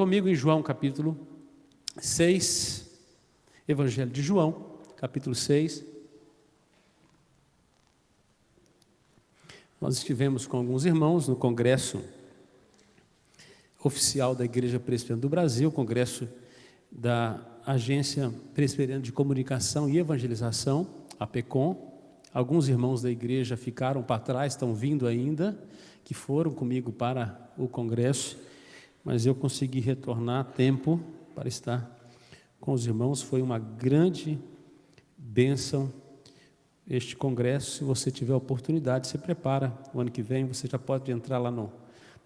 Comigo em João capítulo 6, Evangelho de João, capítulo 6. Nós estivemos com alguns irmãos no congresso oficial da Igreja Presbiteriana do Brasil, congresso da Agência Presbiteriana de Comunicação e Evangelização, a APECOM. Alguns irmãos da igreja ficaram para trás, estão vindo ainda, que foram comigo para o congresso, mas eu consegui retornar a tempo para estar com os irmãos. Foi uma grande bênção este congresso. Se você tiver oportunidade, se prepara. O ano que vem você já pode entrar lá no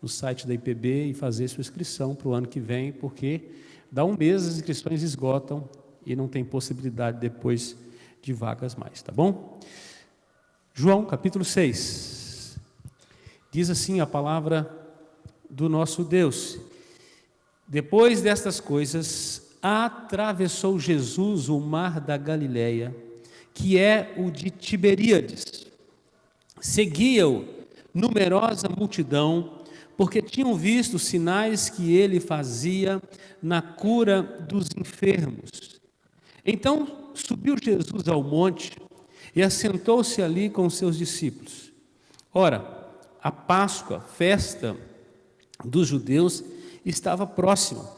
site da IPB e fazer sua inscrição para o ano que vem, porque dá um mês as inscrições esgotam e não tem possibilidade depois de vagas mais, tá bom? João capítulo 6, diz assim a palavra do nosso Deus: depois destas coisas, atravessou Jesus o mar da Galileia, que é o de Tiberíades. Seguia-o numerosa multidão, porque tinham visto os sinais que ele fazia na cura dos enfermos. Então subiu Jesus ao monte e assentou-se ali com os seus discípulos. Ora, a Páscoa, festa dos judeus, estava próxima.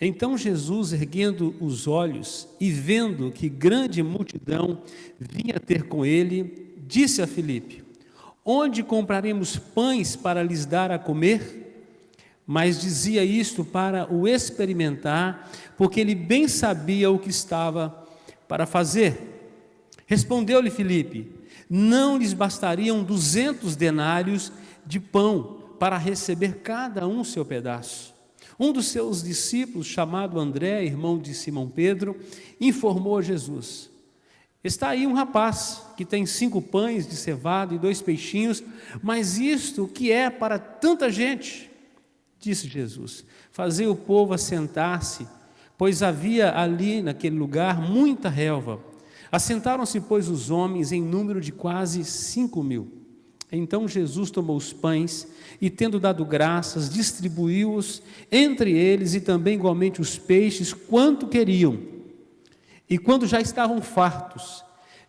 Então Jesus, erguendo os olhos e vendo que grande multidão vinha ter com ele, disse a Filipe: onde compraremos pães para lhes dar a comer? Mas dizia isto para o experimentar, porque ele bem sabia o que estava para fazer. Respondeu-lhe Filipe: não lhes bastariam 200 denários de pão para receber cada um seu pedaço? Um dos seus discípulos, chamado André, irmão de Simão Pedro, informou a Jesus: está aí um rapaz que tem 5 pães de cevada e 2 peixinhos, mas isto o que é para tanta gente? Disse Jesus: fazei o povo assentar-se, pois havia ali naquele lugar muita relva. Assentaram-se, pois, os homens em número de quase 5.000. Então Jesus tomou os pães e, tendo dado graças, distribuiu-os entre eles e também igualmente os peixes, quanto queriam. E quando já estavam fartos,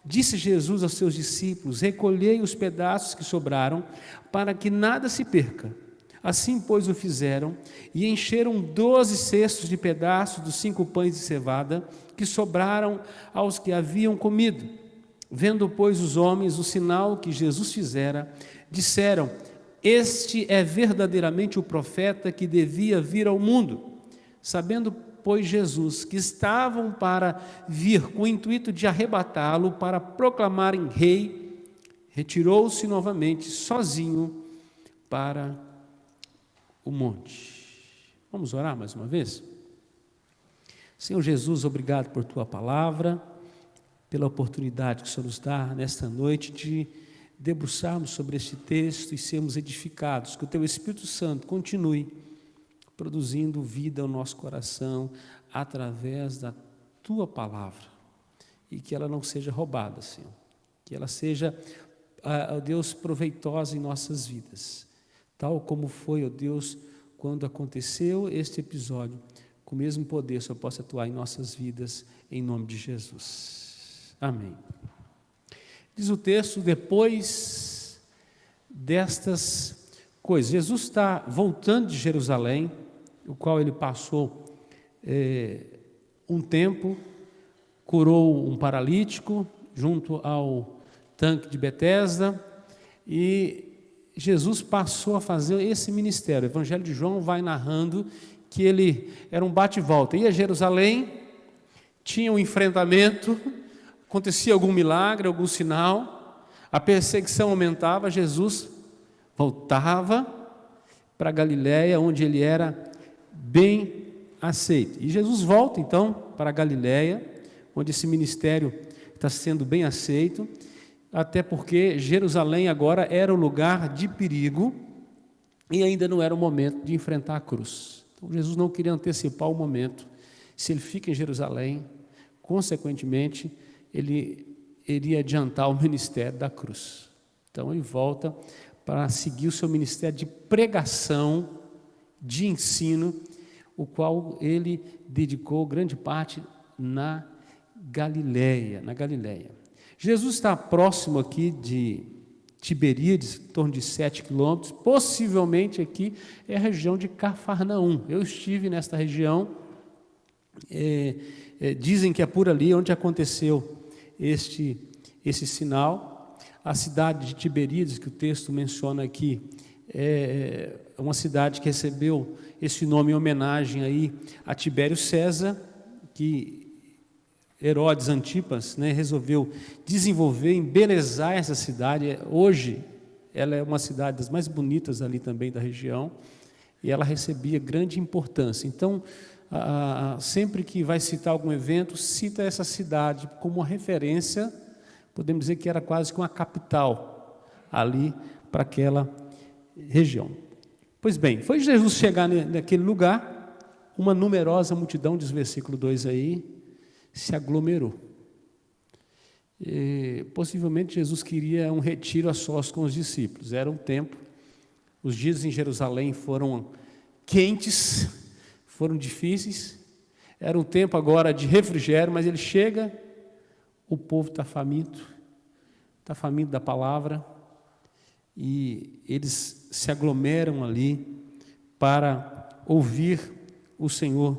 disse Jesus aos seus discípulos: recolhei os pedaços que sobraram, para que nada se perca. Assim, pois, o fizeram, e encheram 12 cestos de pedaços dos 5 pães de cevada, que sobraram aos que haviam comido. Vendo, pois, os homens o sinal que Jesus fizera, disseram: este é verdadeiramente o profeta que devia vir ao mundo. Sabendo, pois, Jesus que estavam para vir com o intuito de arrebatá-lo para proclamarem rei, retirou-se novamente sozinho para o monte. Vamos orar mais uma vez? Senhor Jesus, obrigado por tua palavra, pela oportunidade que o Senhor nos dá nesta noite de debruçarmos sobre este texto e sermos edificados, que o teu Espírito Santo continue produzindo vida ao nosso coração através da tua palavra, e que ela não seja roubada, Senhor, que ela seja, ó Deus, proveitosa em nossas vidas, tal como foi, ó Deus, quando aconteceu este episódio, com o mesmo poder, o Senhor possa atuar em nossas vidas, em nome de Jesus. Amém. Diz o texto: depois destas coisas, Jesus está voltando de Jerusalém, o qual ele passou um tempo, curou um paralítico junto ao tanque de Betesda, e Jesus passou a fazer esse ministério. O Evangelho de João vai narrando que ele era um bate-volta, ia a Jerusalém, tinha um enfrentamento, acontecia algum milagre, algum sinal, a perseguição aumentava, Jesus voltava para Galiléia, onde ele era bem aceito. E Jesus volta então para Galiléia, onde esse ministério está sendo bem aceito, até porque Jerusalém agora era o lugar de perigo e ainda não era o momento de enfrentar a cruz. Então Jesus não queria antecipar o momento. Se ele fica em Jerusalém, consequentemente, ele iria adiantar o ministério da cruz. Então ele volta para seguir o seu ministério de pregação, de ensino, o qual ele dedicou grande parte na Galileia. Jesus está próximo aqui de Tiberíades, em torno de 7 quilômetros, possivelmente aqui é a região de Cafarnaum. Eu estive nesta região, dizem que é por ali onde aconteceu esse sinal. A cidade de Tiberíades, que o texto menciona aqui, é uma cidade que recebeu esse nome em homenagem aí a Tibério César, que Herodes Antipas, né, resolveu desenvolver, embelezar essa cidade. Hoje ela é uma cidade das mais bonitas ali também da região, e ela recebia grande importância. Então, sempre que vai citar algum evento, cita essa cidade como uma referência, podemos dizer que era quase que uma capital ali para aquela região. Pois bem, foi Jesus chegar naquele lugar, uma numerosa multidão, diz o versículo 2 aí, se aglomerou. Possivelmente Jesus queria um retiro a sós com os discípulos. Era um tempo, os dias em Jerusalém foram quentes, foram difíceis, era um tempo agora de refrigério, mas ele chega, o povo está faminto da palavra, e eles se aglomeram ali para ouvir o Senhor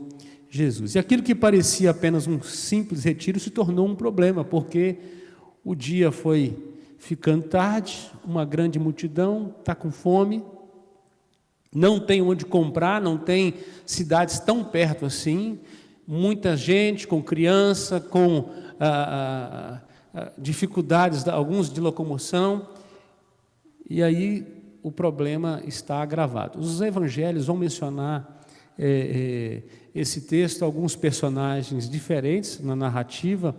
Jesus. E aquilo que parecia apenas um simples retiro se tornou um problema, porque o dia foi ficando tarde, uma grande multidão está com fome, não tem onde comprar, não tem cidades tão perto assim, muita gente com criança, com dificuldades, alguns de locomoção, e aí o problema está agravado. Os evangelhos vão mencionar esse texto, alguns personagens diferentes na narrativa.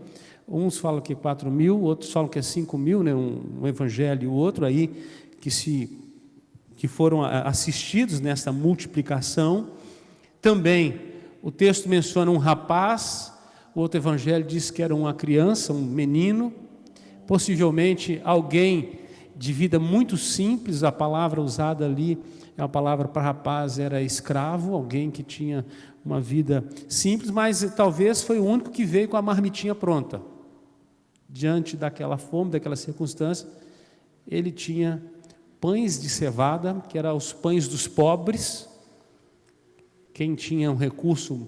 Uns falam que é 4.000, outros falam que é 5.000, né? um evangelho e o outro aí que foram assistidos nessa multiplicação. Também o texto menciona um rapaz, o outro evangelho diz que era uma criança, um menino, possivelmente alguém de vida muito simples. A palavra usada ali, a palavra para rapaz era escravo, alguém que tinha uma vida simples, mas talvez foi o único que veio com a marmitinha pronta. Diante daquela fome, daquela circunstância, ele tinha pães de cevada, que eram os pães dos pobres. Quem tinha um recurso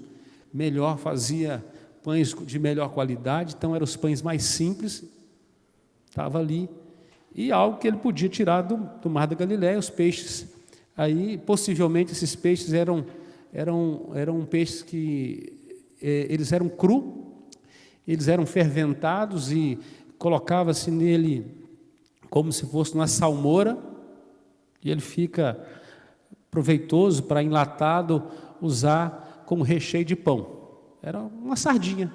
melhor fazia pães de melhor qualidade, então eram os pães mais simples, estava ali, e algo que ele podia tirar do mar da Galileia, os peixes. Aí, possivelmente, esses peixes eram peixes que eles eram cru, eles eram ferventados e colocava-se nele como se fosse uma salmoura, e ele fica proveitoso para enlatado usar como recheio de pão. Era uma sardinha,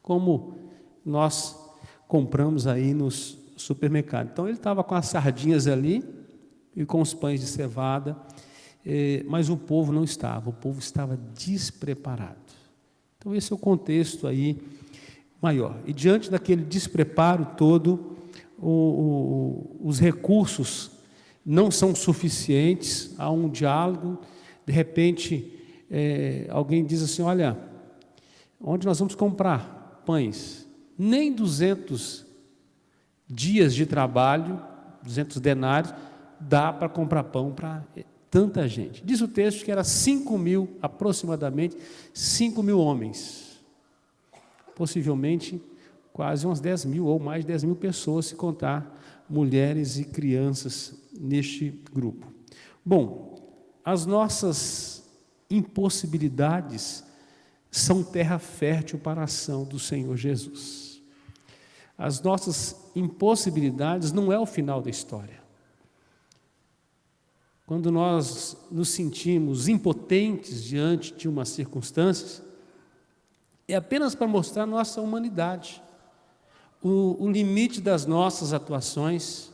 como nós compramos aí nos supermercados. Então ele estava com as sardinhas ali e com os pães de cevada, mas o povo não estava, o povo estava despreparado. Então esse é o contexto aí maior. E diante daquele despreparo todo, os recursos não são suficientes, há um diálogo, de repente alguém diz assim: olha, onde nós vamos comprar pães? Nem 200 dias de trabalho, 200 denários, dá para comprar pão para tanta gente. Diz o texto que era 5.000, aproximadamente 5.000 homens, possivelmente quase umas 10.000 ou mais de 10.000 pessoas, se contar mulheres e crianças neste grupo. Bom, as nossas impossibilidades são terra fértil para a ação do Senhor Jesus. As nossas impossibilidades não é o final da história. Quando nós nos sentimos impotentes diante de uma circunstância, é apenas para mostrar nossa humanidade, o limite das nossas atuações,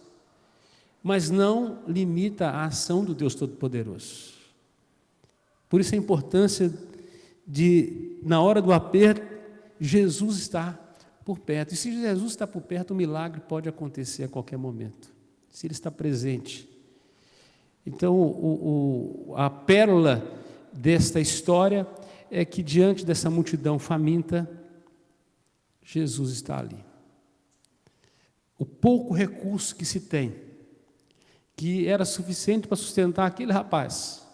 mas não limita a ação do Deus Todo-Poderoso. Por isso a importância de, na hora do aperto, Jesus está por perto. E se Jesus está por perto, o milagre pode acontecer a qualquer momento, se Ele está presente. Então, a pérola desta história é que, diante dessa multidão faminta, Jesus está ali. O pouco recurso que se tem, que era suficiente para sustentar aquele rapaz,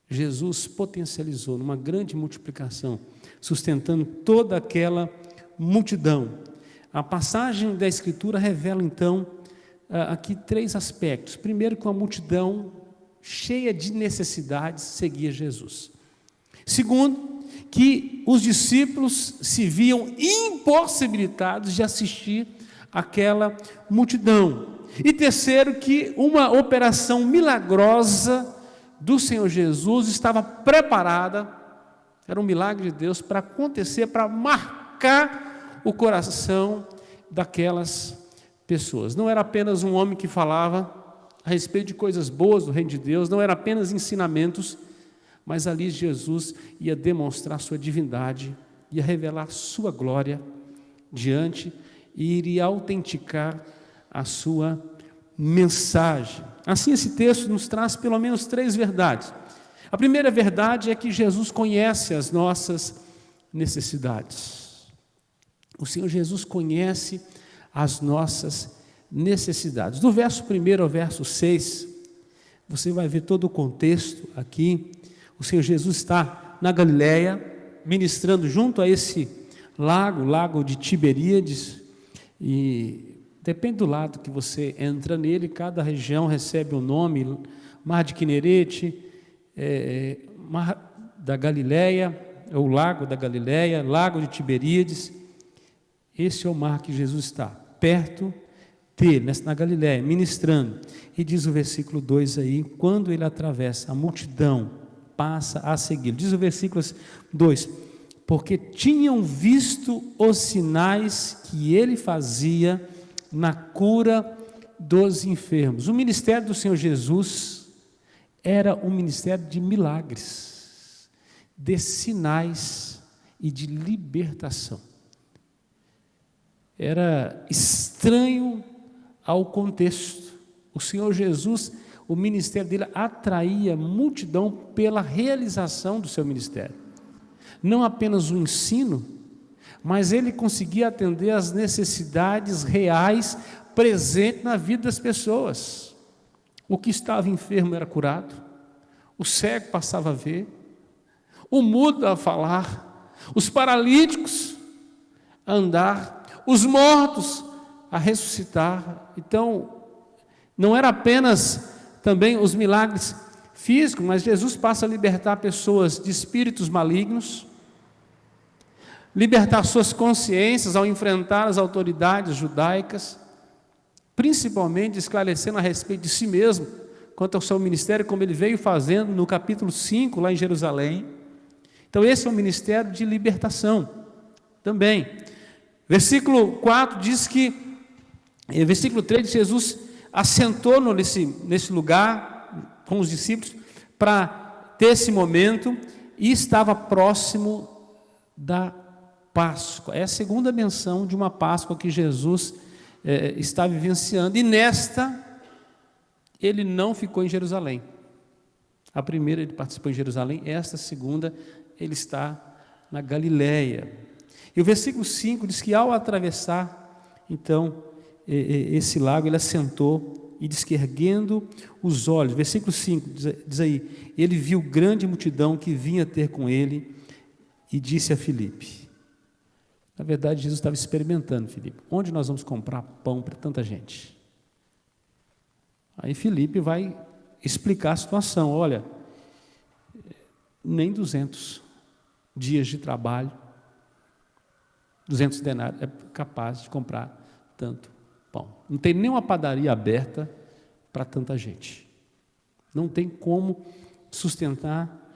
Jesus potencializou numa grande multiplicação, sustentando toda aquela multidão. A passagem da Escritura revela, então, aqui 3 aspectos. Primeiro, que uma multidão cheia de necessidades seguia Jesus. Segundo, que os discípulos se viam impossibilitados de assistir àquela multidão. E terceiro, que uma operação milagrosa do Senhor Jesus estava preparada, era um milagre de Deus, para acontecer, para marcar o coração daquelas pessoas. Não era apenas um homem que falava a respeito de coisas boas do reino de Deus, não era apenas ensinamentos, mas ali Jesus ia demonstrar sua divindade, ia revelar sua glória diante e iria autenticar a sua mensagem. Assim, esse texto nos traz pelo menos 3 verdades. A primeira verdade é que Jesus conhece as nossas necessidades. O Senhor Jesus conhece as nossas necessidades. Do verso 1 ao verso 6, você vai ver todo o contexto aqui. O Senhor Jesus está na Galileia, ministrando junto a esse lago de Tiberíades, e depende do lado que você entra nele, cada região recebe um nome: Mar de Quinerete, Mar da Galileia, o Lago da Galileia, Lago de Tiberíades. Esse é o mar que Jesus está, perto dele, na Galileia, ministrando. E diz o versículo 2 aí: quando ele atravessa, a multidão passa a segui-lo. Diz o versículo 2: porque tinham visto os sinais que ele fazia na cura dos enfermos. O ministério do Senhor Jesus era um ministério de milagres, de sinais e de libertação. Era estranho ao contexto. O Senhor Jesus, o ministério dele atraía multidão pela realização do seu ministério. Não apenas o ensino, mas ele conseguia atender às necessidades reais presentes na vida das pessoas. O que estava enfermo era curado, o cego passava a ver, o mudo a falar, os paralíticos a andar, os mortos a ressuscitar. Então, não era apenas também os milagres físicos, mas Jesus passa a libertar pessoas de espíritos malignos, libertar suas consciências ao enfrentar as autoridades judaicas, principalmente esclarecendo a respeito de si mesmo, quanto ao seu ministério, como ele veio fazendo no capítulo 5, lá em Jerusalém. Então esse é um ministério de libertação também. Versículo 4 diz que, versículo 3, Jesus assentou nesse lugar com os discípulos para ter esse momento, e estava próximo da Páscoa. É a segunda menção de uma Páscoa que Jesus está vivenciando, e nesta ele não ficou em Jerusalém. A primeira ele participou em Jerusalém, esta segunda ele está na Galileia. E o versículo 5 diz que ao atravessar então esse lago, ele assentou e diz que, erguendo os olhos, versículo 5 diz aí, ele viu grande multidão que vinha ter com ele e disse a Filipe. Na verdade, Jesus estava experimentando: Filipe, onde nós vamos comprar pão para tanta gente? Aí Filipe vai explicar a situação. Olha, nem 200 dias de trabalho, 200 denários é capaz de comprar tanto pão. Não tem nenhuma padaria aberta para tanta gente. Não tem como sustentar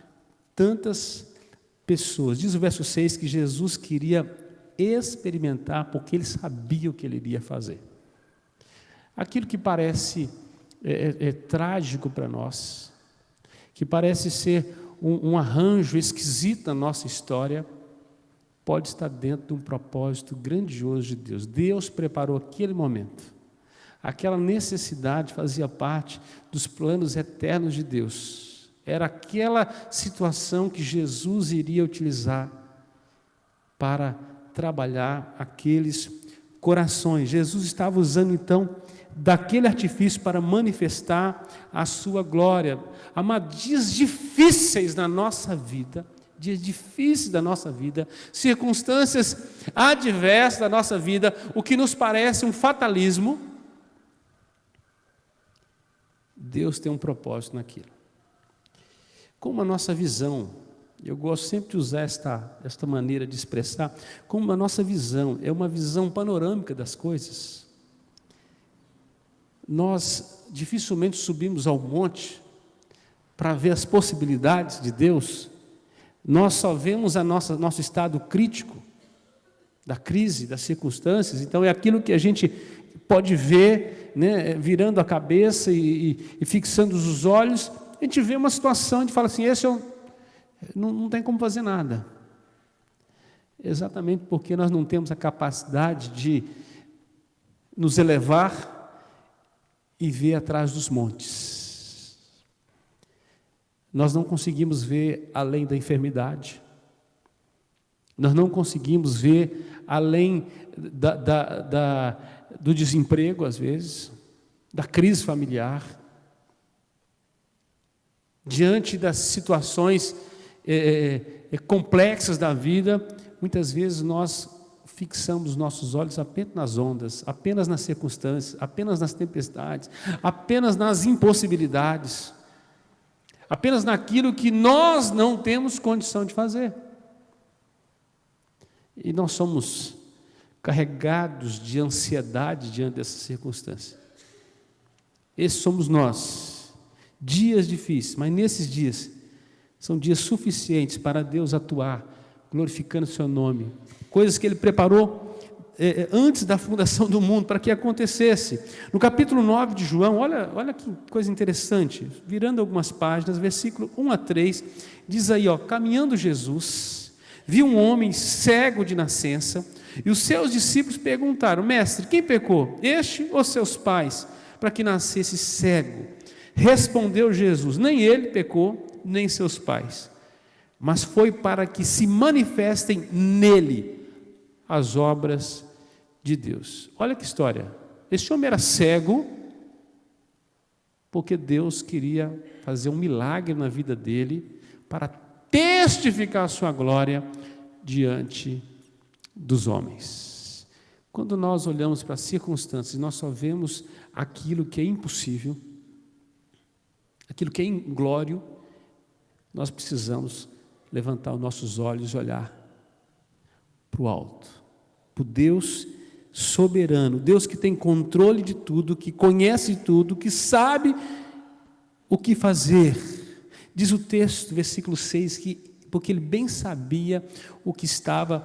tantas pessoas. Diz o verso 6 que Jesus queria experimentar, porque ele sabia o que ele iria fazer. Aquilo que parece trágico para nós, que parece ser um arranjo esquisito na nossa história, pode estar dentro de um propósito grandioso de Deus. Deus preparou aquele momento. Aquela necessidade fazia parte dos planos eternos de Deus. Era aquela situação que Jesus iria utilizar para trabalhar aqueles corações. Jesus estava usando então daquele artifício para manifestar a sua glória. Amados, dias difíceis na nossa vida, circunstâncias adversas da nossa vida, o que nos parece um fatalismo, Deus tem um propósito naquilo. Como a nossa visão, eu gosto sempre de usar esta maneira de expressar, como a nossa visão é uma visão panorâmica das coisas. Nós dificilmente subimos ao monte para ver as possibilidades de Deus. Nós só vemos nosso estado crítico da crise, das circunstâncias. Então é aquilo que a gente pode ver, né, virando a cabeça e fixando os olhos. A gente vê uma situação, a gente fala assim, não tem como fazer nada. Exatamente porque nós não temos a capacidade de nos elevar e ver atrás dos montes. Nós não conseguimos ver além da enfermidade. Nós não conseguimos ver além do desemprego, às vezes, da crise familiar. Diante das situações complexas da vida, muitas vezes nós fixamos nossos olhos apenas nas ondas, apenas nas circunstâncias, apenas nas tempestades, apenas nas impossibilidades, apenas naquilo que nós não temos condição de fazer. E nós somos carregados de ansiedade diante dessas circunstâncias. Esses somos nós. Dias difíceis, mas nesses dias são dias suficientes para Deus atuar, glorificando o seu nome. Coisas que Ele preparou antes da fundação do mundo, para que acontecesse. No capítulo 9 de João, olha que coisa interessante, virando algumas páginas, versículo 1 a 3, diz aí, caminhando Jesus, viu um homem cego de nascença, e os seus discípulos perguntaram, mestre, quem pecou, este ou seus pais, para que nascesse cego? Respondeu Jesus, nem ele pecou, nem seus pais, mas foi para que se manifestem nele as obras de Deus. Olha que história, esse homem era cego, porque Deus queria fazer um milagre na vida dele, para testificar a sua glória diante dos homens. Quando nós olhamos para as circunstâncias, nós só vemos aquilo que é impossível, aquilo que é inglório, nós precisamos levantar os nossos olhos e olhar para o alto, para o Deus soberano, Deus que tem controle de tudo, que conhece tudo, que sabe o que fazer. Diz o texto, versículo 6, que porque Ele bem sabia o que estava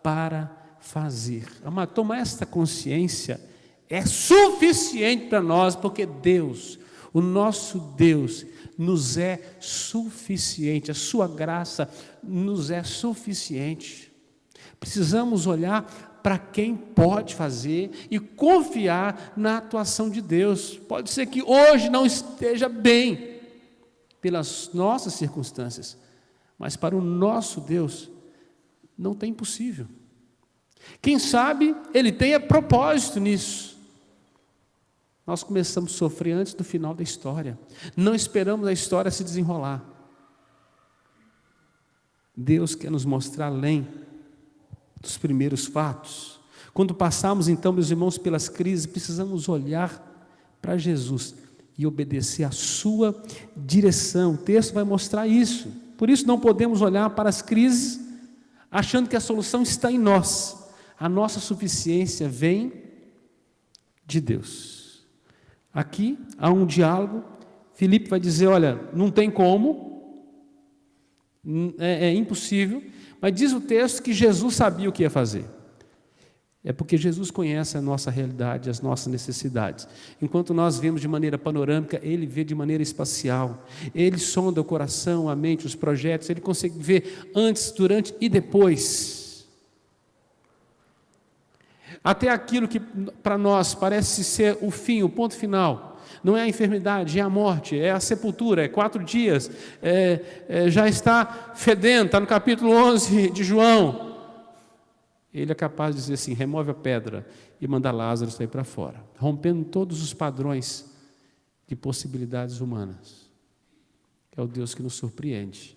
para fazer. Amado, tomar esta consciência é suficiente para nós, porque Deus, o nosso Deus, nos é suficiente, a sua graça nos é suficiente. Precisamos olhar para quem pode fazer e confiar na atuação de Deus. Pode ser que hoje não esteja bem pelas nossas circunstâncias, mas para o nosso Deus não tem impossível. Quem sabe Ele tenha propósito nisso. Nós começamos a sofrer antes do final da história. Não esperamos a história se desenrolar. Deus quer nos mostrar além dos primeiros fatos. Quando passamos, então, meus irmãos, pelas crises, precisamos olhar para Jesus e obedecer a sua direção. O texto vai mostrar isso. Por isso não podemos olhar para as crises achando que a solução está em nós. A nossa suficiência vem de Deus. Aqui há um diálogo. Filipe vai dizer, olha, não tem como, é impossível, mas diz o texto que Jesus sabia o que ia fazer. É porque Jesus conhece a nossa realidade, as nossas necessidades. Enquanto nós vemos de maneira panorâmica, Ele vê de maneira espacial. Ele sonda o coração, a mente, os projetos, Ele consegue ver antes, durante e depois. Até aquilo que para nós parece ser o fim, o ponto final, não é a enfermidade, é a morte, é a sepultura, é 4 dias, já está fedendo, está no capítulo 11 de João. Ele é capaz de dizer assim: remove a pedra e manda Lázaro sair para fora, rompendo todos os padrões de possibilidades humanas. É o Deus que nos surpreende.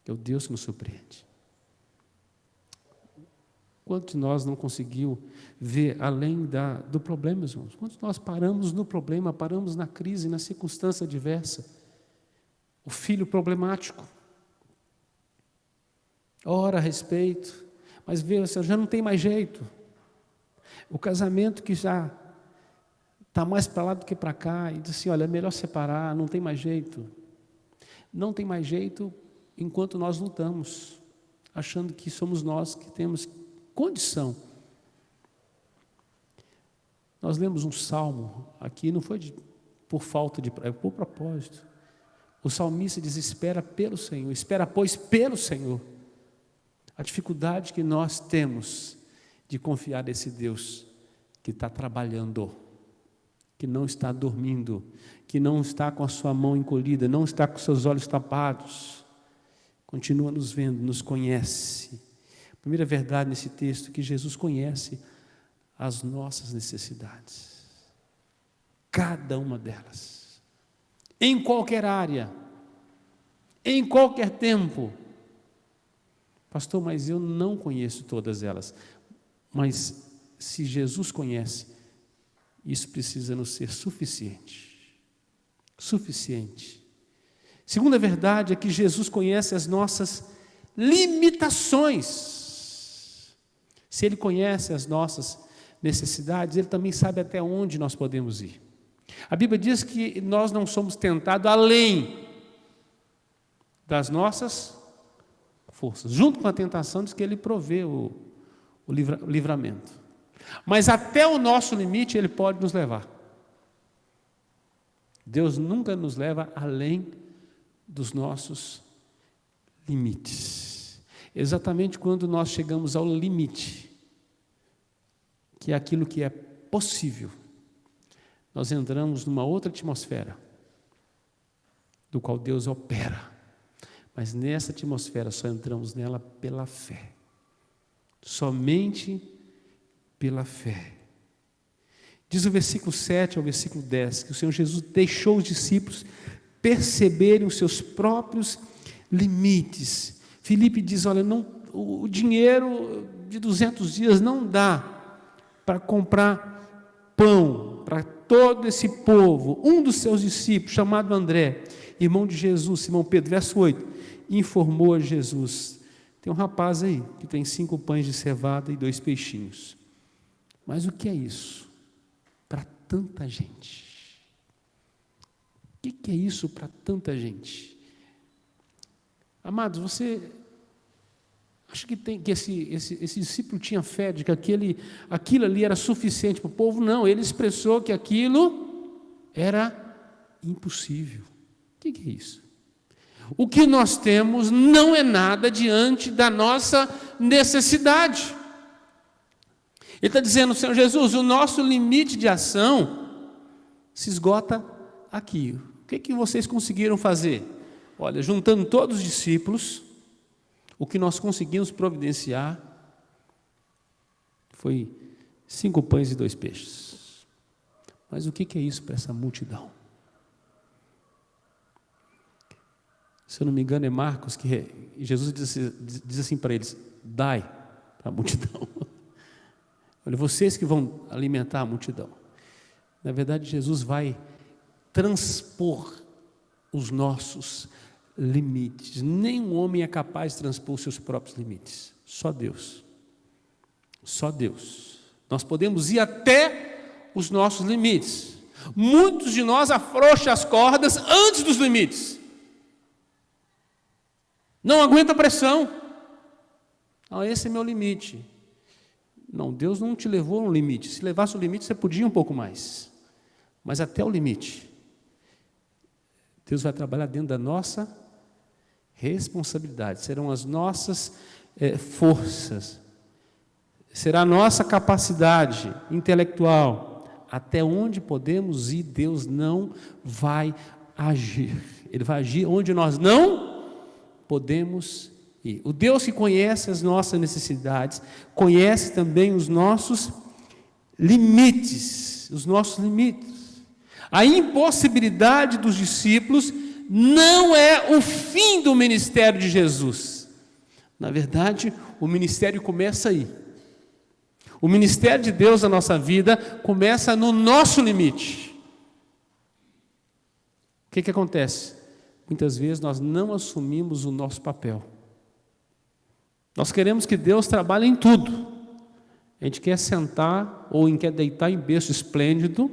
É o Deus que nos surpreende. Quantos de nós não conseguiu ver além do problema, meus irmãos? Quantos de nós paramos no problema, paramos na crise, na circunstância adversa? O filho problemático. Ora a respeito, mas vê, já não tem mais jeito. O casamento que já está mais para lá do que para cá, e diz assim: olha, é melhor separar, não tem mais jeito. Não tem mais jeito enquanto nós lutamos, achando que somos nós que temos condição. Nós lemos um salmo aqui, não foi por falta de, é por propósito. O salmista diz: espera pelo Senhor, espera pois pelo Senhor. A dificuldade que nós temos de confiar nesse Deus que está trabalhando, que não está dormindo, que não está com a sua mão encolhida, não está com seus olhos tapados, continua nos vendo, nos conhece. A primeira verdade nesse texto é que Jesus conhece as nossas necessidades, cada uma delas, em qualquer área, em qualquer tempo. Pastor, mas eu não conheço todas elas. Mas se Jesus conhece, isso precisa nos ser suficiente. Suficiente. Segunda verdade é que Jesus conhece as nossas limitações. Se Ele conhece as nossas necessidades, Ele também sabe até onde nós podemos ir. A Bíblia diz que nós não somos tentados além das nossas forças. Junto com a tentação, diz que Ele provê o livramento. Mas até o nosso limite Ele pode nos levar. Deus nunca nos leva além dos nossos limites. Exatamente quando nós chegamos ao limite, que é aquilo que é possível, nós entramos numa outra atmosfera, do qual Deus opera. Mas nessa atmosfera só entramos nela pela fé. Somente pela fé. Diz o versículo 7 ao versículo 10, que o Senhor Jesus deixou os discípulos perceberem os seus próprios limites. Filipe diz: olha, o dinheiro de 200 dias não dá para comprar pão para todo esse povo. Um dos seus discípulos, chamado André, irmão de Jesus, Simão Pedro, verso 8, informou a Jesus: tem um rapaz aí que tem 5 pães de cevada e 2 peixinhos. Mas o que é isso para tanta gente? O que é isso para tanta gente? Amados, você acha que esse discípulo tinha fé de que aquilo ali era suficiente para o povo? Não, ele expressou que aquilo era impossível. O que é isso? O que nós temos não é nada diante da nossa necessidade. Ele está dizendo: Senhor Jesus, o nosso limite de ação se esgota aqui. O que vocês conseguiram fazer? Olha, juntando todos os discípulos, o que nós conseguimos providenciar foi 5 pães e 2 peixes. Mas o que é isso para essa multidão? Se eu não me engano, é Marcos, que Jesus diz assim para eles: dai para a multidão. Olha, vocês que vão alimentar a multidão. Na verdade, Jesus vai transpor os nossos limites. Nenhum homem é capaz de transpor os seus próprios limites. Só Deus. Só Deus. Nós podemos ir até os nossos limites. Muitos de nós afrouxam as cordas antes dos limites. Não aguenta a pressão. Não, esse é meu limite. Não, Deus não te levou a um limite. Se levasse o limite, você podia um pouco mais. Mas até o limite. Deus vai trabalhar dentro da nossa responsabilidade. Serão as nossas forças. Será a nossa capacidade intelectual, até onde podemos ir, Deus não vai agir. Ele vai agir onde nós não podemos ir. O Deus que conhece as nossas necessidades, conhece também os nossos limites. A impossibilidade dos discípulos não é o fim do ministério de Jesus. Na verdade, o ministério começa aí. O ministério de Deus na nossa vida começa no nosso limite. O que acontece? Muitas vezes nós não assumimos o nosso papel. Nós queremos que Deus trabalhe em tudo. A gente quer sentar ou quer deitar em berço esplêndido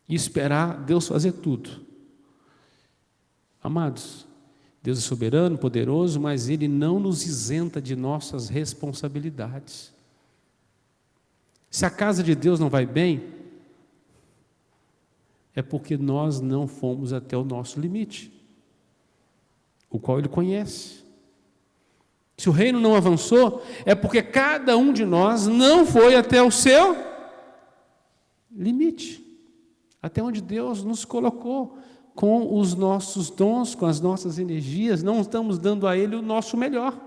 e esperar Deus fazer tudo. Amados, Deus é soberano, poderoso, mas Ele não nos isenta de nossas responsabilidades. Se a casa de Deus não vai bem, é porque nós não fomos até o nosso limite, o qual Ele conhece. Se o reino não avançou, é porque cada um de nós não foi até o seu limite, até onde Deus nos colocou. Com os nossos dons, com as nossas energias, não estamos dando a Ele o nosso melhor.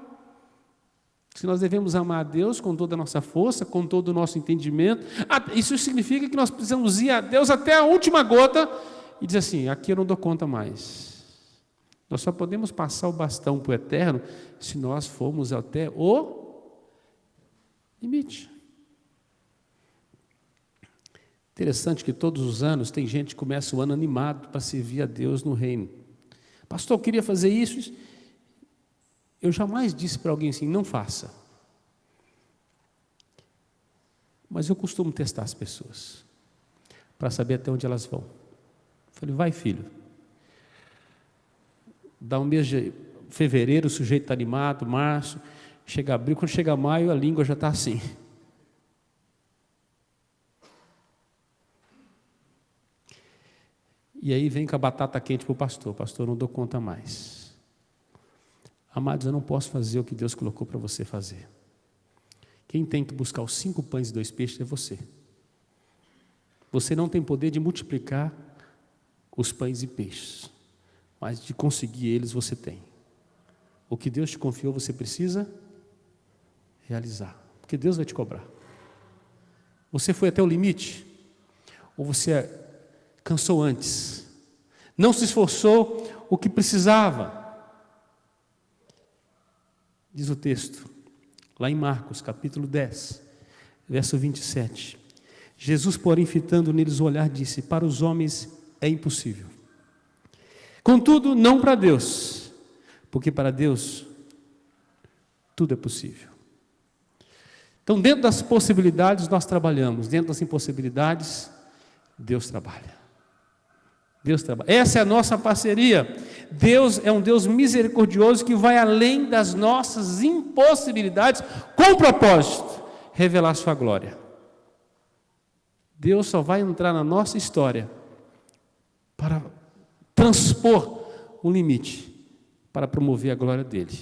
Se nós devemos amar a Deus com toda a nossa força, com todo o nosso entendimento, isso significa que nós precisamos ir a Deus até a última gota e dizer assim: aqui eu não dou conta mais. Nós só podemos passar o bastão para o eterno se nós formos até o limite. Interessante que todos os anos tem gente que começa o ano animado para servir a Deus no reino. Pastor, eu queria fazer isso. Eu jamais disse para alguém assim: não faça. Mas eu costumo testar as pessoas para saber até onde elas vão. Falei: vai, filho. Dá um mês de fevereiro, o sujeito está animado, março, chega abril, quando chega maio, a língua já está assim. E aí vem com a batata quente para o pastor: pastor, eu não dou conta mais. Amados, eu não posso fazer o que Deus colocou para você fazer. Quem tem que buscar os 5 pães e 2 peixes é você. Você não tem poder de multiplicar os pães e peixes, mas de conseguir eles você tem. O que Deus te confiou você precisa realizar, porque Deus vai te cobrar. Você foi até o limite? Ou você cansou antes? Não se esforçou o que precisava? Diz o texto, lá em Marcos, capítulo 10, verso 27. Jesus, porém, fitando neles o olhar, disse: para os homens é impossível. Contudo, não para Deus, porque para Deus tudo é possível. Então, dentro das possibilidades nós trabalhamos, dentro das impossibilidades, Deus trabalha. Deus trabalha. Essa é a nossa parceria. Deus é um Deus misericordioso que vai além das nossas impossibilidades, com o propósito, revelar sua glória. Deus só vai entrar na nossa história para transpor um limite, para promover a glória dele.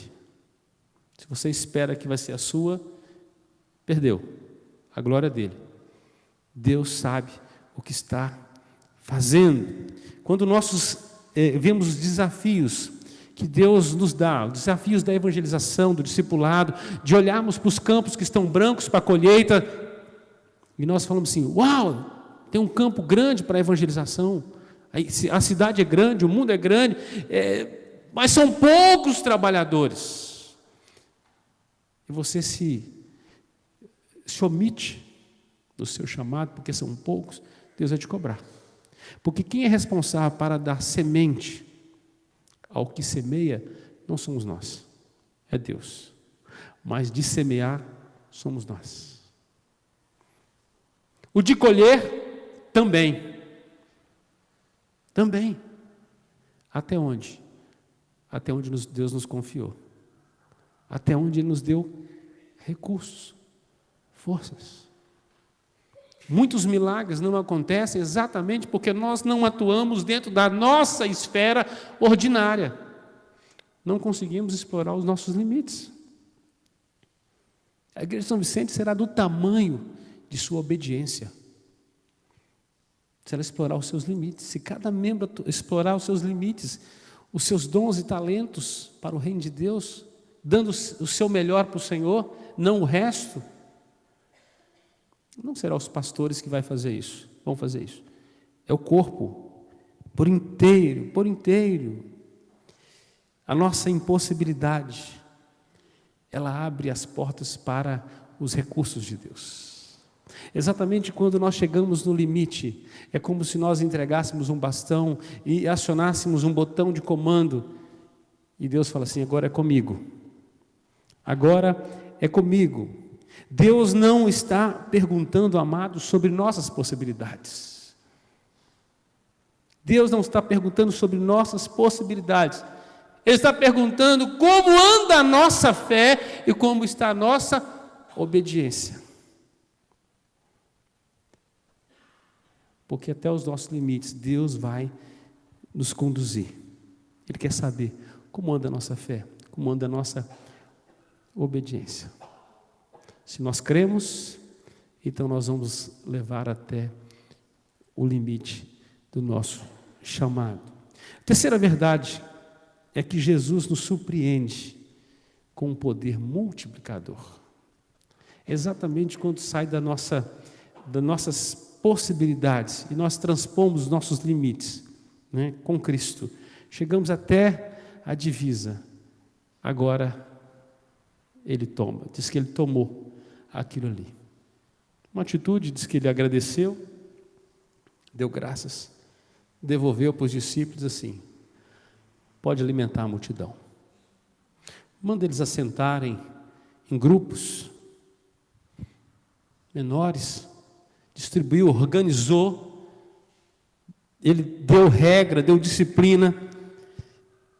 Se você espera que vai ser a sua, perdeu a glória dele. Deus sabe o que está fazendo. Quando nós vemos os desafios que Deus nos dá, os desafios da evangelização, do discipulado, de olharmos para os campos que estão brancos para a colheita, e nós falamos assim: uau, tem um campo grande para a evangelização, a cidade é grande, o mundo é grande, mas são poucos trabalhadores. E você se omite do seu chamado, porque são poucos, Deus vai te cobrar. Porque quem é responsável para dar semente ao que semeia, não somos nós, é Deus. Mas de semear, somos nós. O de colher, também. Também. Até onde? Até onde Deus nos confiou. Até onde Ele nos deu recursos, forças. Muitos milagres não acontecem exatamente porque nós não atuamos dentro da nossa esfera ordinária. Não conseguimos explorar os nossos limites. A igreja de São Vicente será do tamanho de sua obediência. Se ela explorar os seus limites, se cada membro explorar os seus limites, os seus dons e talentos para o reino de Deus, dando o seu melhor para o Senhor, não o resto, não será os pastores que vão fazer isso. É o corpo, por inteiro. A nossa impossibilidade, ela abre as portas para os recursos de Deus. Exatamente quando nós chegamos no limite, é como se nós entregássemos um bastão e acionássemos um botão de comando, e Deus fala assim: agora é comigo. Agora é comigo. Deus não está perguntando, amados, sobre nossas possibilidades. Deus não está perguntando sobre nossas possibilidades. Ele está perguntando como anda a nossa fé e como está a nossa obediência. Porque até os nossos limites, Deus vai nos conduzir. Ele quer saber como anda a nossa fé, como anda a nossa obediência. Se nós cremos, então nós vamos levar até o limite do nosso chamado. A terceira verdade é que Jesus nos surpreende com um poder multiplicador. Exatamente quando sai das nossas possibilidades e nós transpomos os nossos limites, né, com Cristo, chegamos até a divisa. Agora Ele toma, diz que Ele tomou aquilo ali. Uma atitude, diz que Ele agradeceu, deu graças, devolveu para os discípulos assim: pode alimentar a multidão. Manda eles assentarem em grupos menores, distribuiu, organizou, Ele deu regra, deu disciplina,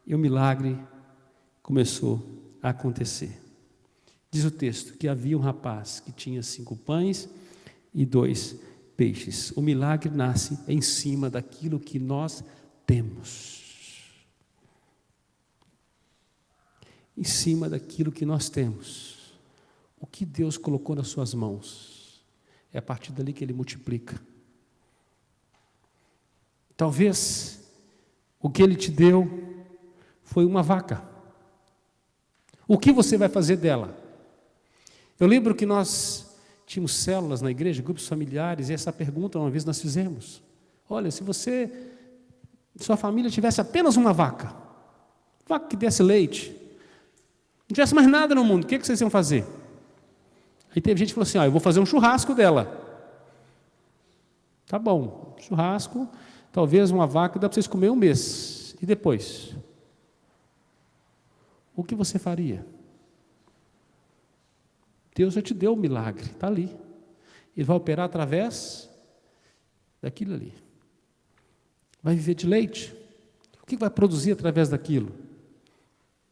e o milagre começou a acontecer. Diz o texto que havia um rapaz que tinha 5 pães e 2 peixes. O milagre nasce em cima daquilo que nós temos. Em cima daquilo que nós temos. O que Deus colocou nas suas mãos, é a partir dali que Ele multiplica. Talvez o que Ele te deu foi uma vaca. O que você vai fazer dela? Eu lembro que nós tínhamos células na igreja, grupos familiares, e essa pergunta uma vez nós fizemos: olha, se sua família tivesse apenas uma vaca que desse leite, não tivesse mais nada no mundo, o que vocês iam fazer? Aí teve gente que falou assim: eu vou fazer um churrasco dela. Tá bom, churrasco, talvez uma vaca dá para vocês comer um mês. E depois? O que você faria? Deus já te deu o milagre, está ali. Ele vai operar através daquilo ali. Vai viver de leite. O que vai produzir através daquilo?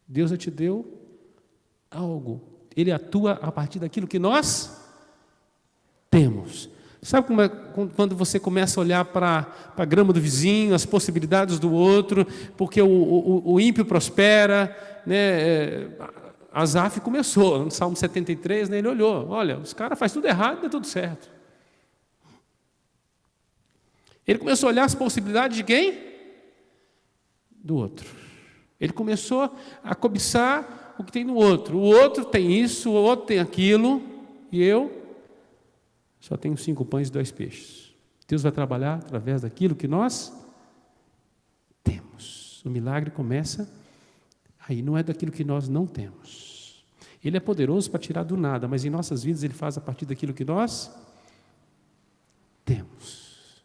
Deus já te deu algo. Ele atua a partir daquilo que nós temos. Sabe como é quando você começa a olhar para a grama do vizinho, as possibilidades do outro, porque o ímpio prospera, né? Asaf começou, no Salmo 73, né, ele olhou, olha, os caras fazem tudo errado e dá tudo certo. Ele começou a olhar as possibilidades de quem? Do outro. Ele começou a cobiçar o que tem no outro. O outro tem isso, o outro tem aquilo, e eu só tenho 5 pães e 2 peixes. Deus vai trabalhar através daquilo que nós temos. O milagre começa aí, não é daquilo que nós não temos. Ele é poderoso para tirar do nada, mas em nossas vidas Ele faz a partir daquilo que nós temos.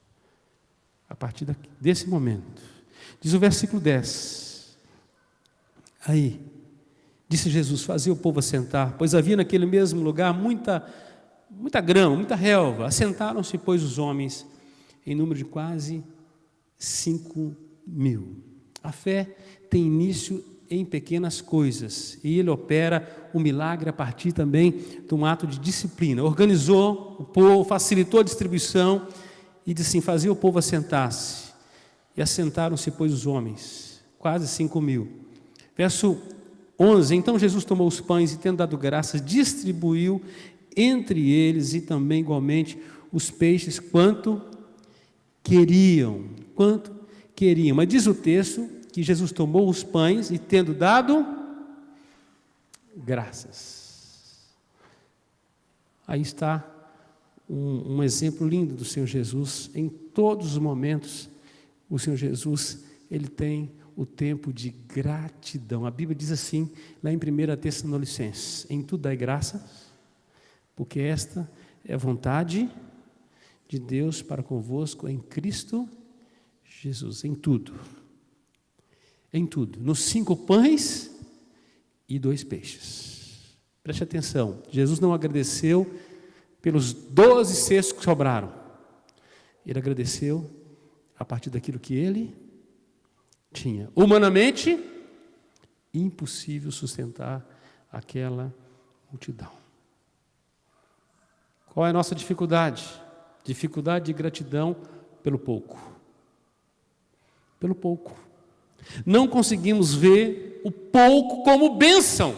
A partir desse momento. Diz o versículo 10. Aí, disse Jesus: fazia o povo assentar, pois havia naquele mesmo lugar muita grama, muita relva. Assentaram-se, pois, os homens, em número de quase 5.000. A fé tem início em pequenas coisas, e Ele opera o milagre a partir também de um ato de disciplina. Organizou o povo, facilitou a distribuição, e disse assim: fazia o povo assentar-se. E assentaram-se, pois, os homens, quase 5.000. Verso 11: então Jesus tomou os pães e, tendo dado graças, distribuiu entre eles e também igualmente os peixes quanto queriam. Mas diz o texto que Jesus tomou os pães e tendo dado graças. Aí está um exemplo lindo do Senhor Jesus. Em todos os momentos, o Senhor Jesus, Ele tem o tempo de gratidão. A Bíblia diz assim, lá em 1 Tessalonicenses: em tudo dai graças, porque esta é a vontade de Deus para convosco em Cristo Jesus. Em tudo. Em tudo. Nos 5 pães e 2 peixes. Preste atenção, Jesus não agradeceu pelos 12 cestos que sobraram. Ele agradeceu a partir daquilo que ele tinha. Humanamente, impossível sustentar aquela multidão. Qual é a nossa dificuldade? Dificuldade de gratidão pelo pouco. Pelo pouco. Não conseguimos ver o pouco como bênção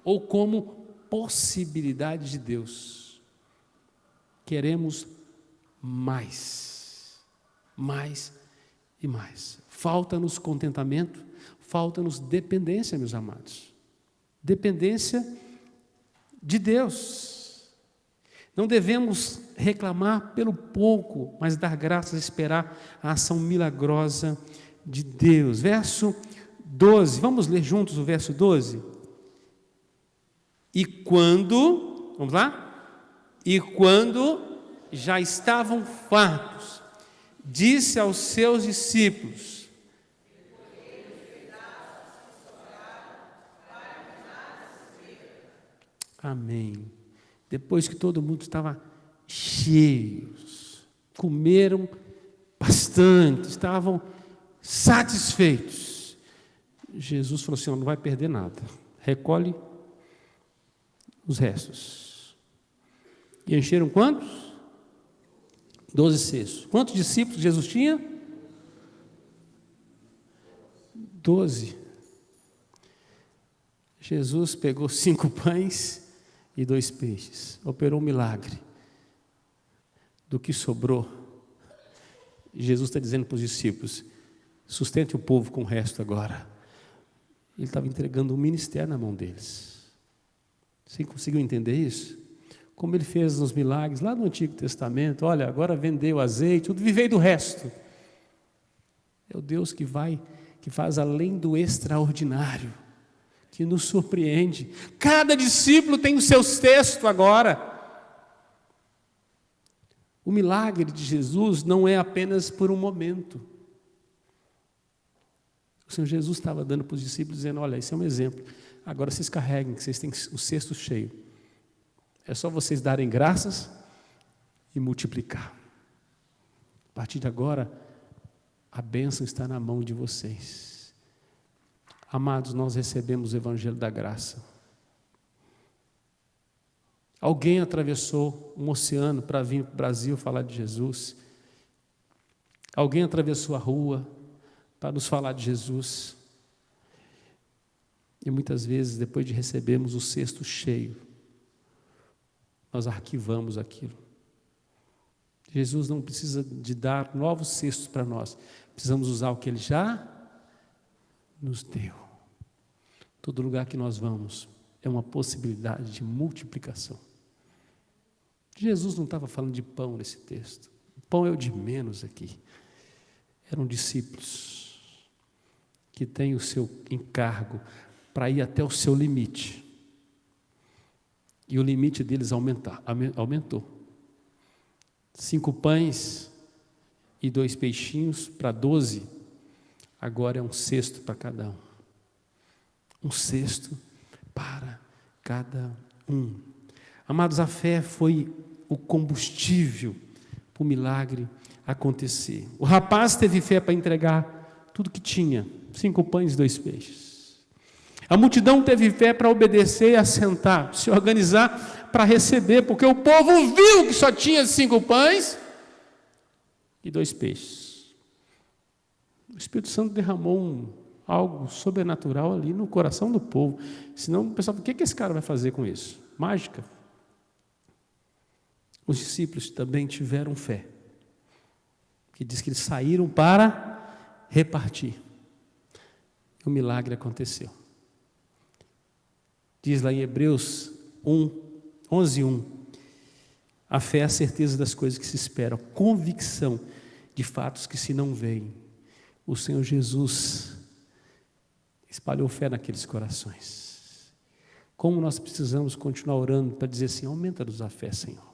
ou como possibilidade de Deus. Queremos mais e mais. Falta-nos contentamento, falta-nos dependência, meus amados. Dependência de Deus. Não devemos reclamar pelo pouco, mas dar graças e esperar a ação milagrosa de Deus. Verso 12, vamos ler juntos o verso 12? E quando, vamos lá? E quando já estavam fartos, disse aos seus discípulos: amém. Depois que todo mundo estava cheios, comeram bastante, estavam satisfeitos, Jesus falou assim: não vai perder nada, recolhe os restos. E encheram quantos? 12 cestos. Quantos discípulos Jesus tinha? 12. Jesus pegou 5 pães e 2 peixes, operou um milagre. Do que sobrou, Jesus está dizendo para os discípulos: sustente o povo com o resto agora. Ele estava entregando um ministério na mão deles. Você conseguiu entender isso? Como ele fez nos milagres lá no Antigo Testamento. Olha, agora vendeu o azeite, tudo, vivei do resto. É o Deus que faz além do extraordinário, que nos surpreende. Cada discípulo tem o seu cesto agora. O milagre de Jesus não é apenas por um momento. O Senhor Jesus estava dando para os discípulos, dizendo: olha, esse é um exemplo. Agora vocês carreguem, que vocês têm o cesto cheio. É só vocês darem graças e multiplicar. A partir de agora, a bênção está na mão de vocês. Amados, nós recebemos o Evangelho da Graça. Alguém atravessou um oceano para vir para o Brasil falar de Jesus. Alguém atravessou a rua para nos falar de Jesus. E muitas vezes, depois de recebermos o cesto cheio, nós arquivamos aquilo. Jesus não precisa de dar novos cestos para nós. Precisamos usar o que Ele já nos deu. Todo lugar que nós vamos é uma possibilidade de multiplicação. Jesus não estava falando de pão nesse texto. O pão é o de menos aqui. Eram discípulos que têm o seu encargo para ir até o seu limite. E o limite deles aumentou. 5 pães e 2 peixinhos para 12, agora é um cesto para cada um. Um cesto para cada um. Amados, a fé foi o combustível para o milagre acontecer. O rapaz teve fé para entregar tudo que tinha, 5 pães e 2 peixes. A multidão teve fé para obedecer e assentar, se organizar para receber, porque o povo viu que só tinha 5 pães e 2 peixes. O Espírito Santo derramou algo sobrenatural ali no coração do povo. Senão o pessoal fala: o que esse cara vai fazer com isso? Mágica? os discípulos também tiveram fé, que diz que eles saíram para repartir. O milagre aconteceu. Diz lá em Hebreus 11:1, a fé é a certeza das coisas que se esperam, a convicção de fatos que se não veem. O Senhor Jesus espalhou fé naqueles corações. Como nós precisamos continuar orando para dizer assim: aumenta-nos a fé, Senhor.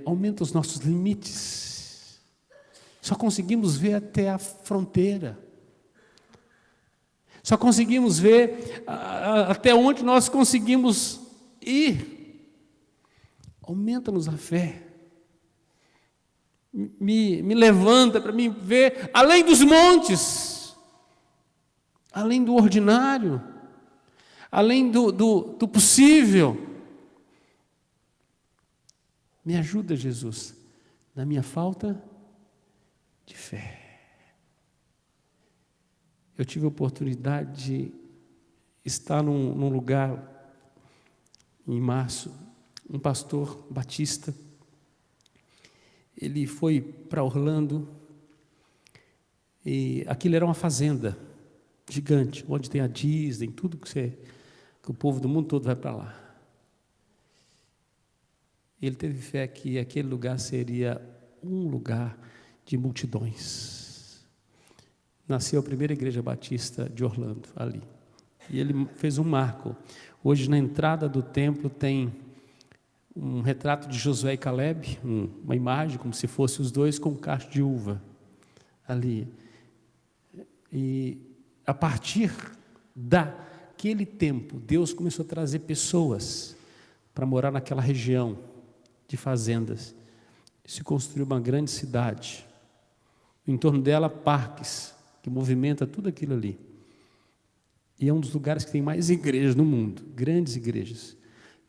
Aumenta os nossos limites. Só conseguimos ver até a fronteira. Só conseguimos ver até onde nós conseguimos ir. Aumenta-nos a fé. Me levanta para mim ver além dos montes, além do ordinário, além do possível. Me ajuda, Jesus, na minha falta de fé. Eu tive a oportunidade de estar num lugar, em março, um pastor batista, ele foi para Orlando, e aquilo era uma fazenda gigante, onde tem a Disney, tudo que o povo do mundo todo vai para lá. Ele teve fé que aquele lugar seria um lugar de multidões. Nasceu a primeira igreja batista de Orlando, ali. E ele fez um marco. Hoje, na entrada do templo, tem um retrato de Josué e Caleb, uma imagem como se fossem os dois com um cacho de uva, ali. E a partir daquele tempo, Deus começou a trazer pessoas para morar naquela região de fazendas. Se construiu uma grande cidade. Em torno dela, parques, que movimenta tudo aquilo ali. E é um dos lugares que tem mais igrejas no mundo, grandes igrejas.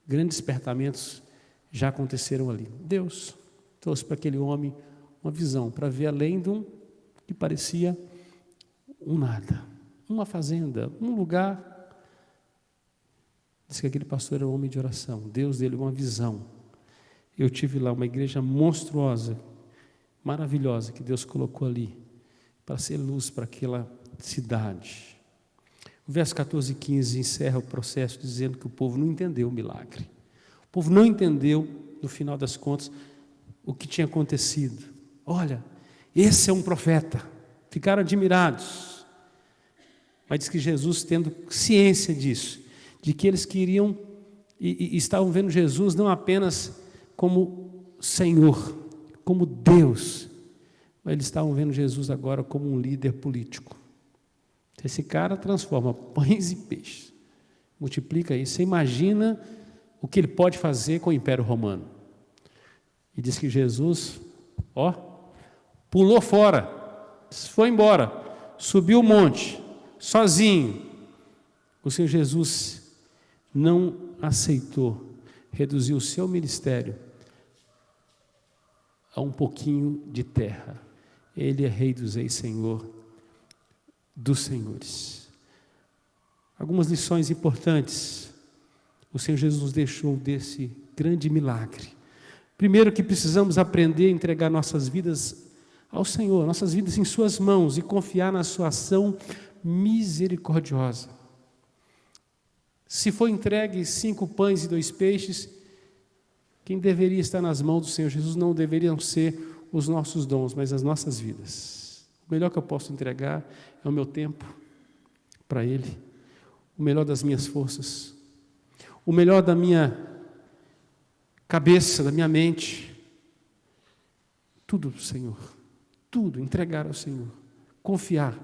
Grandes despertamentos já aconteceram ali. Deus trouxe para aquele homem uma visão, para ver além de um que parecia um nada, uma fazenda, um lugar. Diz que aquele pastor era um homem de oração. Deus deu-lhe uma visão. Eu tive lá uma igreja monstruosa, maravilhosa, que Deus colocou ali, para ser luz para aquela cidade. O verso 14 e 15 encerra o processo dizendo que o povo não entendeu o milagre. O povo não entendeu, no final das contas, o que tinha acontecido. Olha, esse é um profeta. Ficaram admirados. Mas diz que Jesus, tendo ciência disso, de que eles queriam e estavam vendo Jesus não apenas como Senhor, como Deus, mas eles estavam vendo Jesus agora como um líder político. Esse cara transforma pães e peixes, multiplica isso. Você imagina o que ele pode fazer com o Império Romano. E diz que Jesus, pulou fora, foi embora, subiu o monte, sozinho. O Senhor Jesus não aceitou reduzir o seu ministério a um pouquinho de terra. Ele é Rei dos Reis, Senhor dos Senhores. Algumas lições importantes o Senhor Jesus nos deixou desse grande milagre. Primeiro, que precisamos aprender a entregar nossas vidas ao Senhor, nossas vidas em suas mãos e confiar na sua ação misericordiosa. Se foi entregue 5 pães e 2 peixes, quem deveria estar nas mãos do Senhor Jesus não deveriam ser os nossos dons, mas as nossas vidas. O melhor que eu posso entregar é o meu tempo para Ele, o melhor das minhas forças, o melhor da minha cabeça, da minha mente, tudo, Senhor, tudo, entregar ao Senhor, confiar.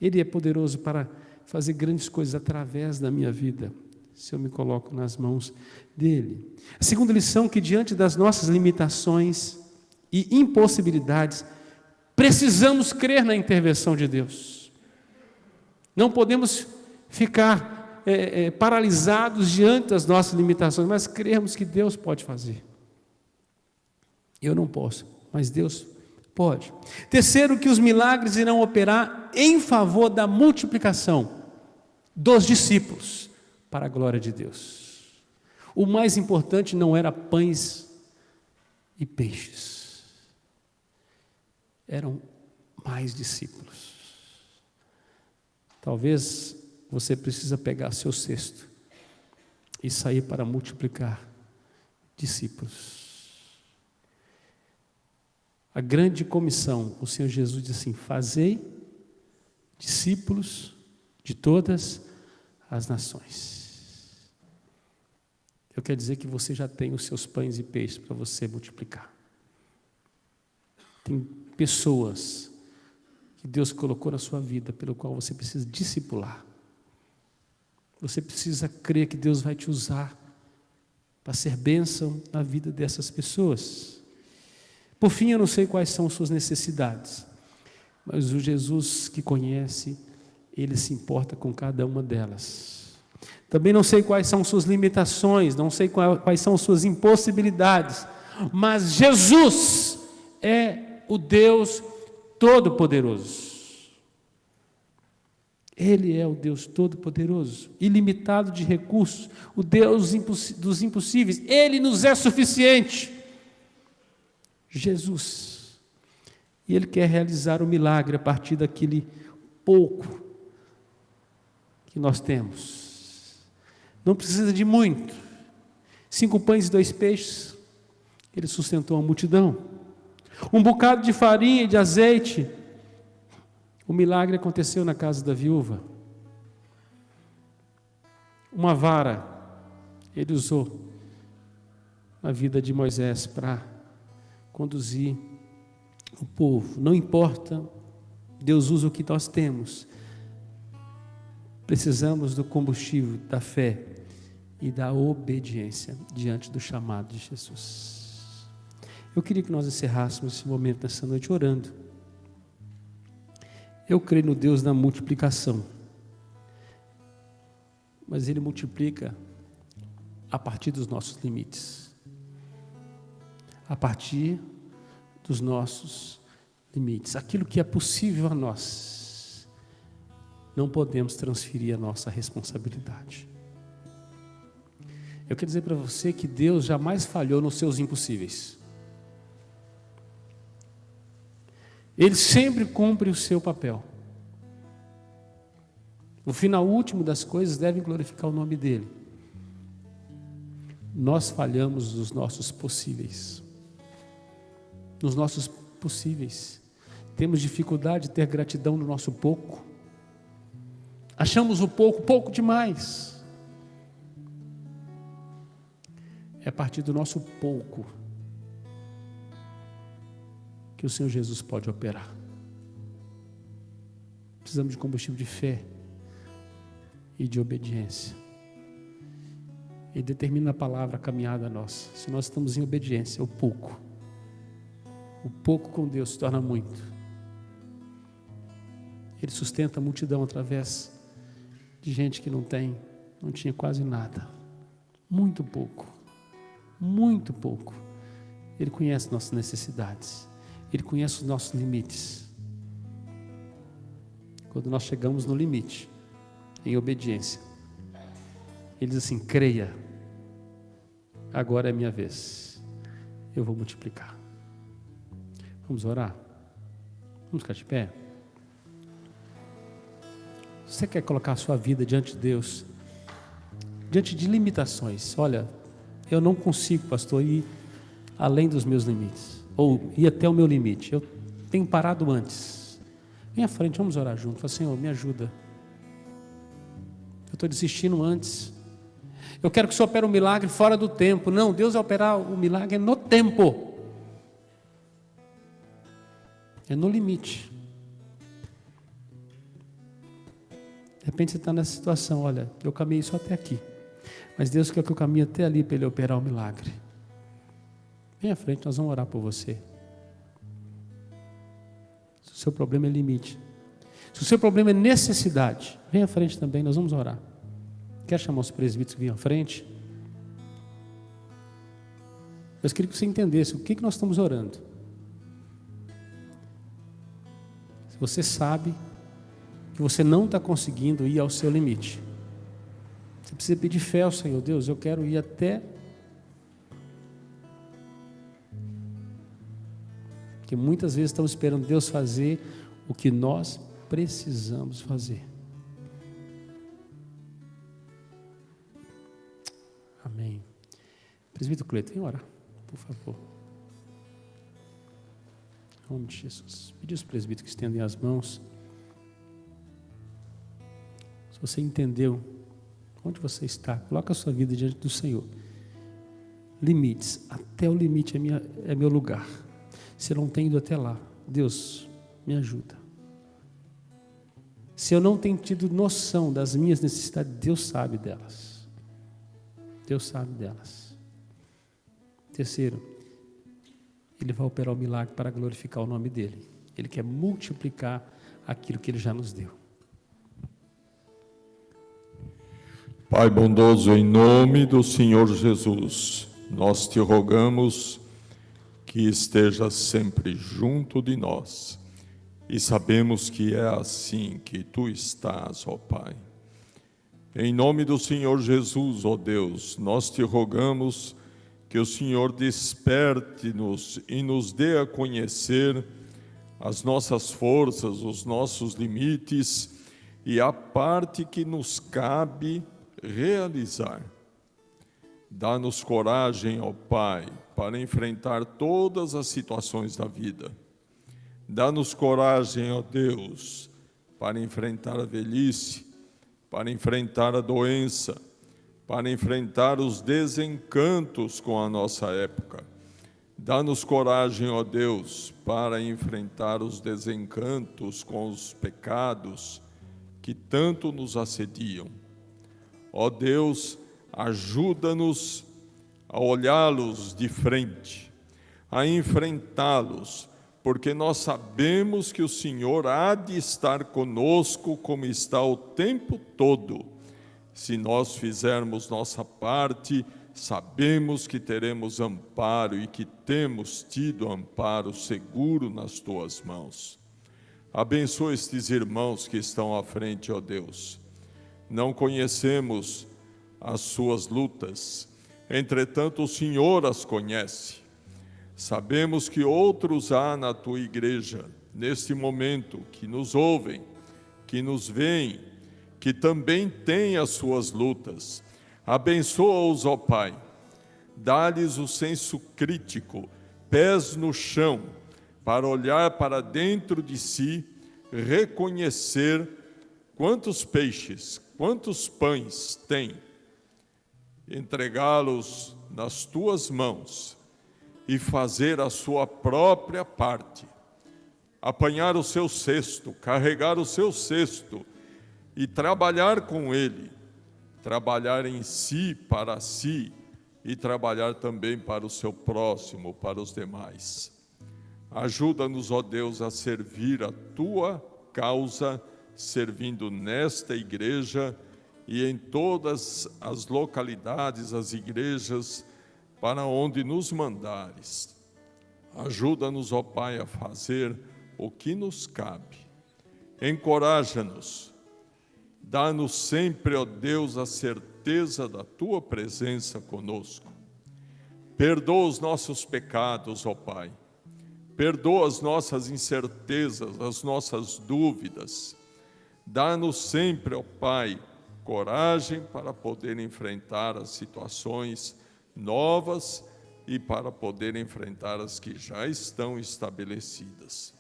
Ele é poderoso para fazer grandes coisas através da minha vida, se eu me coloco nas mãos dEle. A segunda lição, que diante das nossas limitações e impossibilidades, precisamos crer na intervenção de Deus. Não podemos ficar paralisados diante das nossas limitações, mas crermos que Deus pode fazer. Eu não posso, mas Deus pode. Terceiro, que os milagres irão operar em favor da multiplicação dos discípulos, para a glória de Deus. O mais importante não era pães e peixes. Eram mais discípulos. Talvez você precisa pegar seu cesto e sair para multiplicar discípulos. A grande comissão, o Senhor Jesus disse assim: fazei discípulos de todas as nações. Eu quero dizer que você já tem os seus pães e peixes para você multiplicar. Tem pessoas que Deus colocou na sua vida, pelo qual você precisa discipular. Você precisa crer que Deus vai te usar para ser bênção na vida dessas pessoas. Por fim, eu não sei quais são suas necessidades, mas o Jesus que conhece, Ele se importa com cada uma delas. Também não sei quais são suas limitações, não sei quais são suas impossibilidades, mas Jesus é o Deus Todo-Poderoso. Ele é o Deus Todo-Poderoso, ilimitado de recursos, o Deus dos impossíveis. Ele nos é suficiente. Jesus. E Ele quer realizar o milagre a partir daquele pouco que nós temos. Não precisa de muito. 5 pães e 2 peixes, Ele sustentou a multidão. Um bocado de farinha e de azeite. O milagre aconteceu na casa da viúva. Uma vara, Ele usou na vida de Moisés para conduzir o povo. Não importa, Deus usa o que nós temos. Precisamos do combustível da fé e da obediência diante do chamado de Jesus. Eu queria que nós encerrássemos esse momento nessa noite orando. Eu creio no Deus da multiplicação, mas Ele multiplica a partir dos nossos limites, a partir dos nossos limites. Aquilo que é possível a nós, não podemos transferir a nossa responsabilidade. Eu quero dizer para você que Deus jamais falhou nos seus impossíveis. Ele sempre cumpre o seu papel. O final último das coisas deve glorificar o nome dEle. Nós falhamos nos nossos possíveis. Nos nossos possíveis. Temos dificuldade de ter gratidão no nosso pouco. Achamos o pouco, pouco demais. É a partir do nosso pouco que o Senhor Jesus pode operar. Precisamos de combustível de fé e de obediência. Ele determina a palavra, a caminhada nossa. Se nós estamos em obediência, o pouco com Deus se torna muito. Ele sustenta a multidão através de gente que não tinha quase nada. Muito pouco. Muito pouco. Ele conhece nossas necessidades. Ele conhece os nossos limites. Quando nós chegamos no limite, em obediência, Ele diz assim: creia, agora é minha vez, eu vou multiplicar. Vamos orar? Vamos ficar de pé? Você quer colocar a sua vida diante de Deus, diante de limitações? Olha, eu não consigo, pastor, ir além dos meus limites, ou ir até o meu limite. Eu tenho parado antes. Vem à frente, vamos orar junto. Fala: Senhor, me ajuda. Eu estou desistindo antes. Eu quero que o Senhor opere um milagre fora do tempo. Não, Deus vai operar o milagre no tempo. É no limite. De repente você está nessa situação: olha, eu caminhei só até aqui, mas Deus quer que eu caminhe até ali para Ele operar o milagre. Vem à frente, nós vamos orar por você. Se o seu problema é limite, se o seu problema é necessidade, vem à frente também, nós vamos orar. Quer chamar os presbíteros que vêm à frente? Eu queria que você entendesse o que nós estamos orando. Se você sabe que você não está conseguindo ir ao seu limite, Você precisa pedir fé ao Senhor. Deus, eu quero ir até... Porque muitas vezes estamos esperando Deus fazer o que nós precisamos fazer. Amém. Presbítero Cleiton, vem orar, por favor. Em nome de Jesus. Pedir aos presbíteros que estendem as mãos. Se você entendeu onde você está, coloca a sua vida diante do Senhor. Limites, até o limite é meu lugar. Se eu não tenho ido até lá, Deus, me ajuda. Se eu não tenho tido noção das minhas necessidades, Deus sabe delas. Deus sabe delas. Terceiro, Ele vai operar o milagre para glorificar o nome dEle. Ele quer multiplicar aquilo que Ele já nos deu. Pai bondoso, em nome do Senhor Jesus, nós te rogamos que esteja sempre junto de nós. E sabemos que é assim que tu estás, ó Pai. Em nome do Senhor Jesus, ó Deus, nós te rogamos que o Senhor desperte-nos e nos dê a conhecer as nossas forças, os nossos limites e a parte que nos cabe realizar. Dá-nos coragem, ó Pai, para enfrentar todas as situações da vida. Dá-nos coragem, ó Deus, para enfrentar a velhice, para enfrentar a doença, para enfrentar os desencantos com a nossa época. Dá-nos coragem, ó Deus, para enfrentar os desencantos com os pecados que tanto nos assediam. Ó Deus, ajuda-nos a olhá-los de frente, a enfrentá-los, porque nós sabemos que o Senhor há de estar conosco como está o tempo todo. Se nós fizermos nossa parte, sabemos que teremos amparo e que temos tido amparo seguro nas tuas mãos. Abençoa estes irmãos que estão à frente, ó Deus. Não conhecemos as suas lutas, entretanto o Senhor as conhece. Sabemos que outros há na tua igreja, neste momento, que nos ouvem, que nos veem, que também têm as suas lutas. Abençoa-os, ó Pai. Dá-lhes o senso crítico, pés no chão, para olhar para dentro de si, reconhecer quantos peixes, quantos pães tem, entregá-los nas tuas mãos e fazer a sua própria parte, apanhar o seu cesto, carregar o seu cesto e trabalhar com ele, trabalhar em si, para si e trabalhar também para o seu próximo, para os demais. Ajuda-nos, ó Deus, a servir a tua causa, servindo nesta igreja e em todas as localidades, as igrejas, para onde nos mandares. Ajuda-nos, ó Pai, a fazer o que nos cabe. Encoraja-nos. Dá-nos sempre, ó Deus, a certeza da tua presença conosco. Perdoa os nossos pecados, ó Pai. Perdoa as nossas incertezas, as nossas dúvidas. Dá-nos sempre, ó Pai, coragem para poder enfrentar as situações novas e para poder enfrentar as que já estão estabelecidas.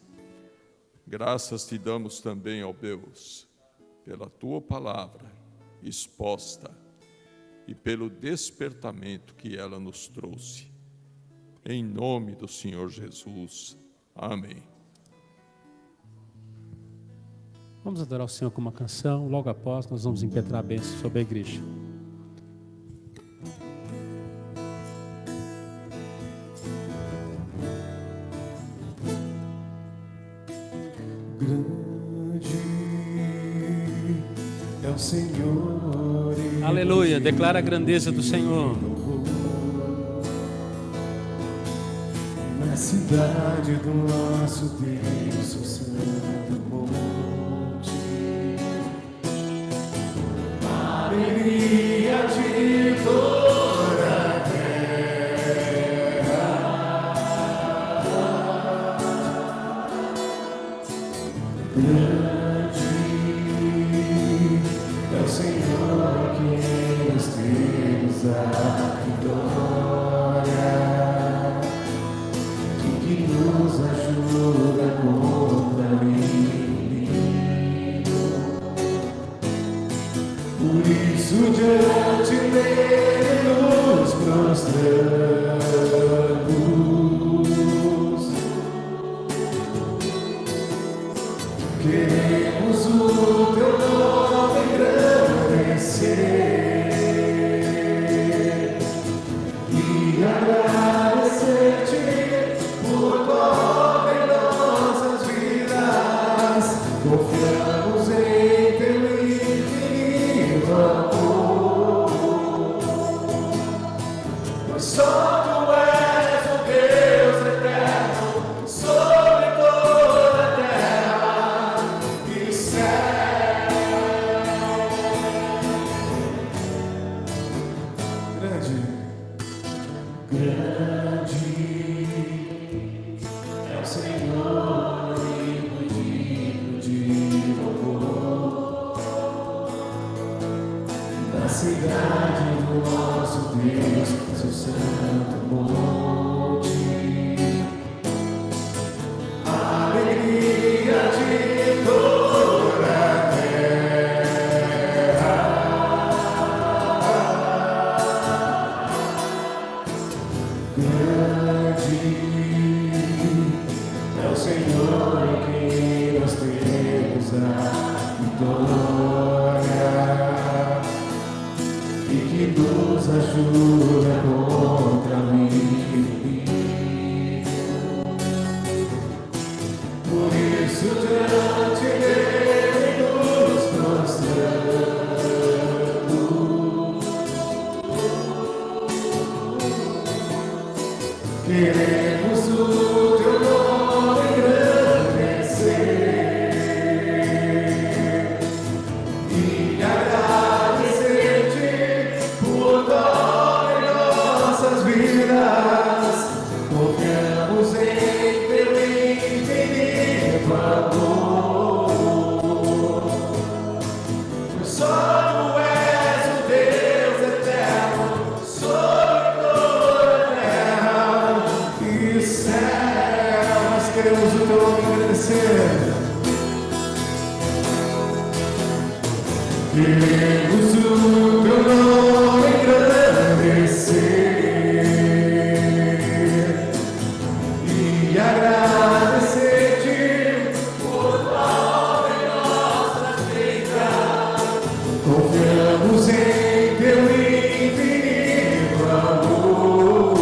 Graças te damos também, ó Deus, pela tua palavra exposta e pelo despertamento que ela nos trouxe. Em nome do Senhor Jesus. Amém. Vamos adorar o Senhor com uma canção. Logo após, nós vamos impetrar a bênção sobre a igreja. Grande é o Senhor. Aleluia, declara a grandeza do Senhor. Na cidade do nosso Deus, o santo monte, alegria Grande é o Senhor que nos temos a vitória, e que nos ajuda contra o inimigo. Por isso diante dele nos prostramos, queremos o teu nome engrandecer e agradecer-te por tua obra em nossas vidas. Confiamos em teu infinito amor, pois só tu és o Deus eterno sobre toda a terra e céu. Grande é o Senhor e digno de louvor, na cidade do nosso Deus, seu santo monte. A alegria de toda a terra. Grande é o Senhor em quem nós temos a vitória, e que nos ajuda contra o inimigo. Por isso diante dele nos prostramos, queremos o teu nome engrandecer e agradecer-te por tua obra em nossas vidas. Confiamos em teu infinito amor, pois só tu és o Deus eterno sobre toda a terra e céu. Nós queremos o teu nome engrandecer. Queremos o teu nome engrandecer e agradecer-te por tua obra em nossas vidas. Confiamos em teu infinito amor,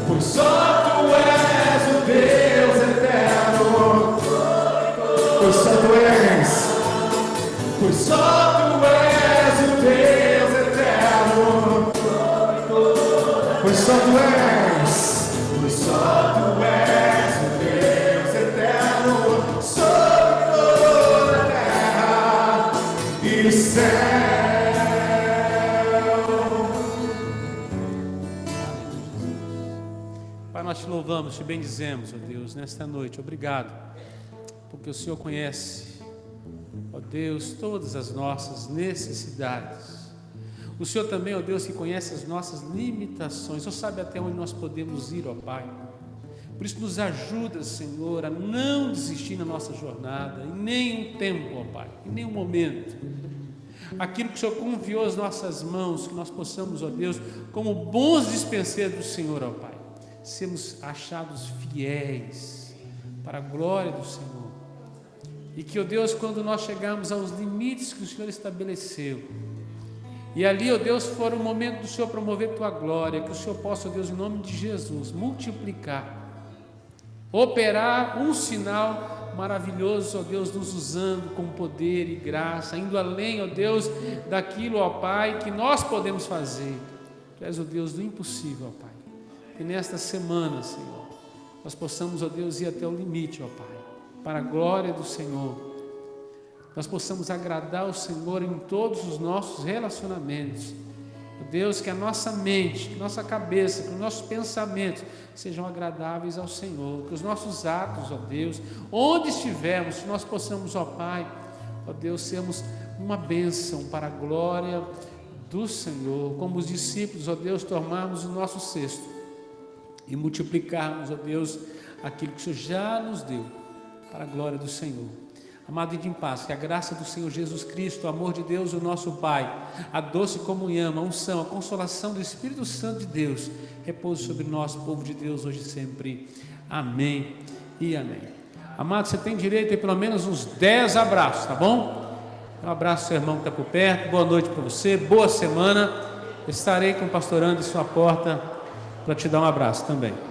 pois só tu és o Deus eterno, pois só tu és, pois só tu és o Deus eterno, pois só tu és, pois só tu és o Deus eterno sobre toda a terra e céu. Pai, nós te louvamos, te bendizemos, ó Deus, nesta noite. Obrigado, porque o Senhor conhece, ó Deus, todas as nossas necessidades. O Senhor também, ó Deus, que conhece as nossas limitações. O Senhor sabe até onde nós podemos ir, ó Pai. Por isso nos ajuda, Senhor, a não desistir na nossa jornada, em nenhum tempo, ó Pai, em nenhum momento. Aquilo que o Senhor confiou às nossas mãos, que nós possamos, ó Deus, como bons dispenseiros do Senhor, ó Pai, sermos achados fiéis para a glória do Senhor. E que, ó Deus, quando nós chegarmos aos limites que o Senhor estabeleceu, e ali, ó Deus, for o momento do Senhor promover tua glória, que o Senhor possa, ó Deus, em nome de Jesus, multiplicar, operar um sinal maravilhoso, ó Deus, nos usando com poder e graça, indo além, ó Deus, daquilo, ó Pai, que nós podemos fazer. Tu és o Deus do impossível, ó Pai. E nesta semana, Senhor, nós possamos, ó Deus, ir até o limite, ó Pai, para a glória do Senhor. Nós possamos agradar o Senhor em todos os nossos relacionamentos Deus, que a nossa mente, que a nossa cabeça, que os nossos pensamentos sejam agradáveis ao Senhor, que os nossos atos, ó Deus, onde estivermos, que nós possamos, ó Pai, ó Deus, sermos uma bênção para a glória do Senhor, como os discípulos, ó Deus, tomarmos o nosso cesto e multiplicarmos, ó Deus, aquilo que o Senhor já nos deu, para a glória do Senhor. Amado, ide em paz, que a graça do Senhor Jesus Cristo, o amor de Deus, o nosso Pai, a doce comunhão, a unção, a consolação do Espírito Santo de Deus, repouse sobre nós, povo de Deus, hoje e sempre. Amém e amém. Amado, você tem direito a pelo menos uns 10 abraços, tá bom? Um abraço ao seu irmão que está por perto, boa noite para você, boa semana. Estarei com o pastor Anderson à porta para te dar um abraço também.